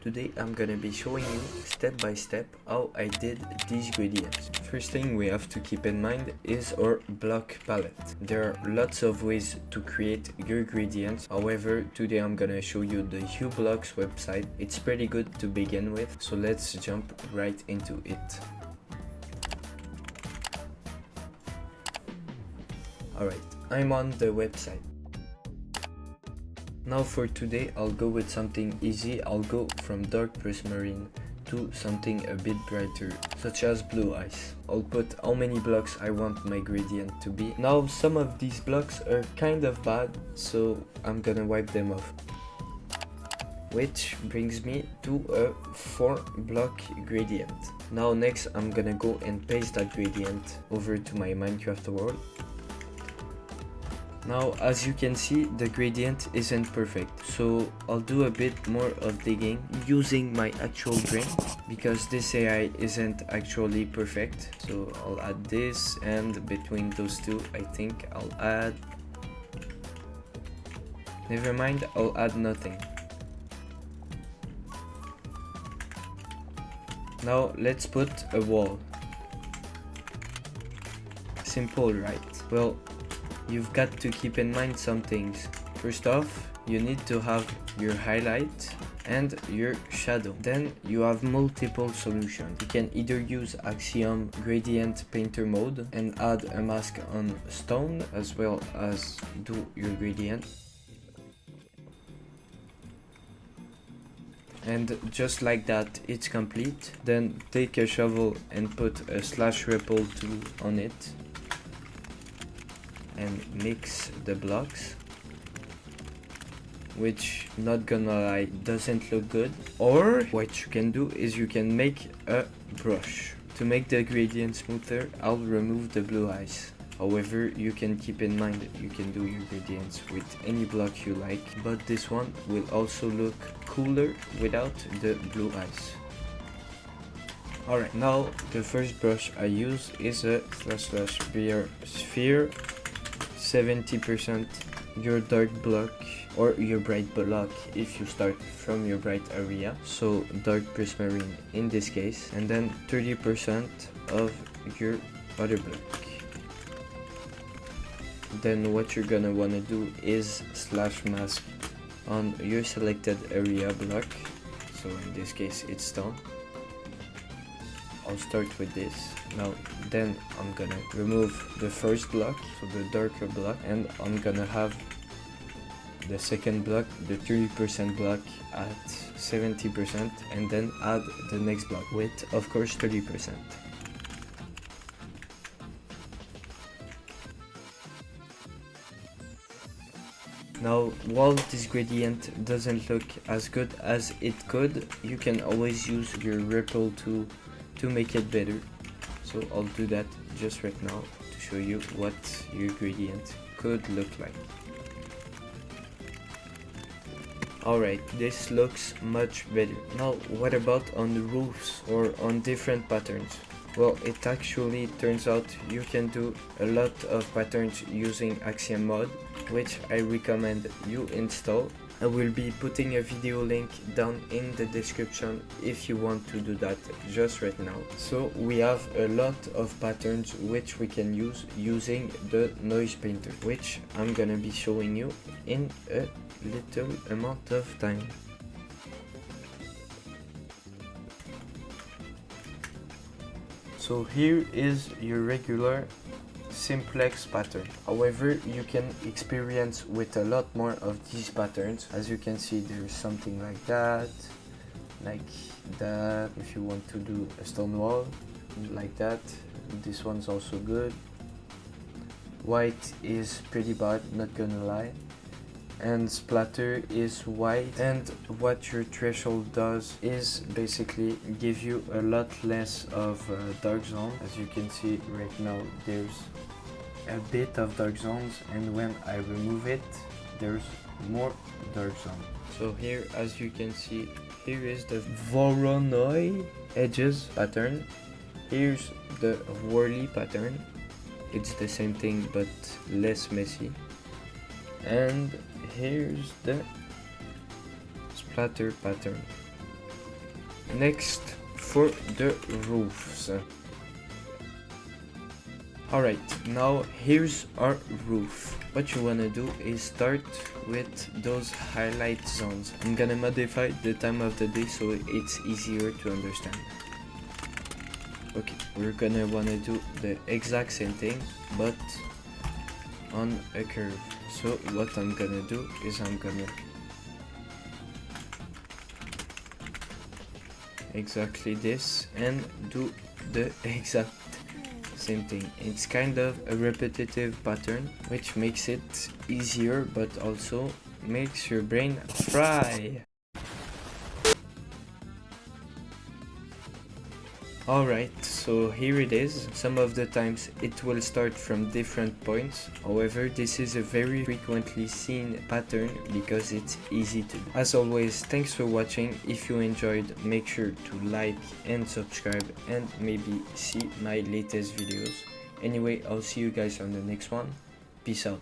Today I'm gonna be showing you step by step how I did these gradients. First thing we have to keep in mind is our block palette. There are lots of ways to create your gradients. However, today I'm gonna show you the uBlocks website. It's pretty good to begin with, so let's jump right into it. Alright, I'm on the website. Now for today, I'll go with something easy. I'll go from dark prismarine to something a bit brighter, such as blue ice. I'll put how many blocks I want my gradient to be. Now some of these blocks are kind of bad, so I'm gonna wipe them off. Which brings me to a 4-block gradient. Now next I'm gonna go and paste that gradient over to my Minecraft world. Now, as you can see, the gradient isn't perfect, so I'll do a bit more of digging using my actual brain, because this AI isn't actually perfect. So I'll add this, and between those two, I think I'll add... Never mind, I'll add nothing. Now let's put a wall. Simple, right? Well, you've got to keep in mind some things. First off, you need to have your highlight and your shadow. Then you have multiple solutions. You can either use Axiom gradient painter mode and add a mask on stone, as well as do your gradient. And just like that, it's complete. Then take a shovel and put a slash ripple tool on it and mix the blocks, which, not gonna lie, doesn't look good. Or what you can do is you can make a brush. To make the gradient smoother, I'll remove the blue ice. However, you can keep in mind that you can do your gradients with any block you like, but this one will also look cooler without the blue ice. Alright, now the first brush I use is a /sphere 70% your dark block or your bright block if you start from your bright area, so dark prismarine in this case, and then 30% of your other block. Then what you're gonna wanna do is slash mask on your selected area block, so in this case it's stone. I'll start with this. Now then I'm gonna remove the first block, so the darker block, and I'm gonna have the second block, the 30% block at 70%, and then add the next block with, of course, 30%. Now, while this gradient doesn't look as good as it could, you can always use your ripple tool to make it better. So I'll do that just right now to show you what your gradient could look like. Alright, this looks much better. Now what about on the roofs or on different patterns? Well, it actually turns out you can do a lot of patterns using Axiom mod, which I recommend you install. I will be putting a video link down in the description if you want to do that just right now. So we have a lot of patterns which we can use using the noise painter, which I'm gonna be showing you in a little amount of time. So here is your regular simplex pattern. However, you can experience with a lot more of these patterns. As you can see, there's something like that. If you want to do a stone wall like that, this one's also good. White is pretty bad, not gonna lie, and splatter is white. And what your threshold does is basically give you a lot less of dark zone. As you can see right now, there's a bit of dark zones, and when I remove it, there's more dark zone. So here, as you can see, here is the Voronoi edges pattern. Here's the Whirly pattern. It's the same thing but less messy. And here's the splatter pattern. Next, for the roofs. Alright, now here's our roof. What you wanna do is start with those highlight zones. I'm gonna modify the time of the day so it's easier to understand. Okay, we're gonna wanna do the exact same thing, but on a curve. So what I'm gonna do is I'm gonna exactly this and do the exact same thing. It's kind of a repetitive pattern, which makes it easier but also makes your brain fry. Alright, so here it is. Some of the times it will start from different points. However, this is a very frequently seen pattern because it's easy to do. As always, thanks for watching. If you enjoyed, make sure to like and subscribe and maybe see my latest videos. Anyway, I'll see you guys on the next one. Peace out.